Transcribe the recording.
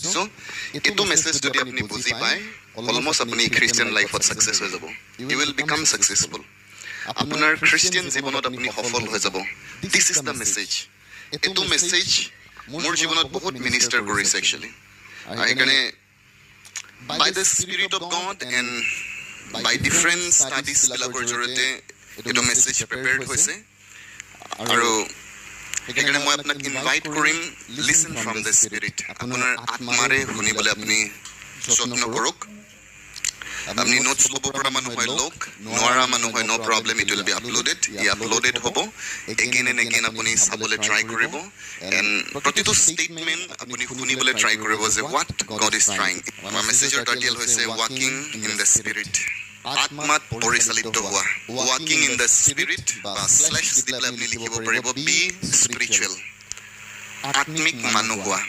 so এইটো message যদি আপুনি বুজি পায় অলমোষ্ট আপুনি খ্ৰীষ্টিয়ান লাইফত ছাকচেছ হৈ যাব ইউ উইল বিকাম ছাকচেছফুল আপোনাৰ খ্ৰীষ্টিয়ান জীৱনত আপুনি সফল হৈ যাব দিছ ইজ দ্য মেছেজ এইটো মেছেজ মোৰ জীৱনত বহুত মিনিষ্টাৰ কৰিছে একচুৱেলি সেইকাৰণে by the spirit of God and by different ষ্টাডিজবিলাকৰ জৰিয়তে এইটো মেছেজ প্ৰিপেয়াৰ্ড হৈছে আৰু সেইকাৰণে মই আপোনাক ইনভাইট কৰিম লিচন ফ্ৰম দ্য স্পিৰিট আপোনাৰ আত্মাৰে শুনিবলৈ আপুনি যত্ন কৰক আপুনি নোটছ ল'ব পৰা মানুহ হয় লওক নোৱাৰা মানুহ হয় no' problem it will be uploaded ই আপলোডেড হ'ব এগেইন এণ্ড এগেইন আপুনি চাবলৈ ট্ৰাই কৰিব এণ্ড প্ৰতিটো ষ্টেটমেণ্ট আপুনি শুনিবলৈ ট্ৰাই কৰিব যে হোৱাট গড ইজ ট্ৰাইং আমাৰ মেছেজৰ টাইটেল হৈছে ৱাকিং ইন দ্য স্পিৰিট আত্মাত পৰিচালিত হোৱা ৱাকিং ইন দ্য স্পিৰিট বা স্লেছ দি পেলাই আপুনি লিখিব পাৰিব বি স্পিৰিচুৱেল আত্মিক মানুহ হোৱা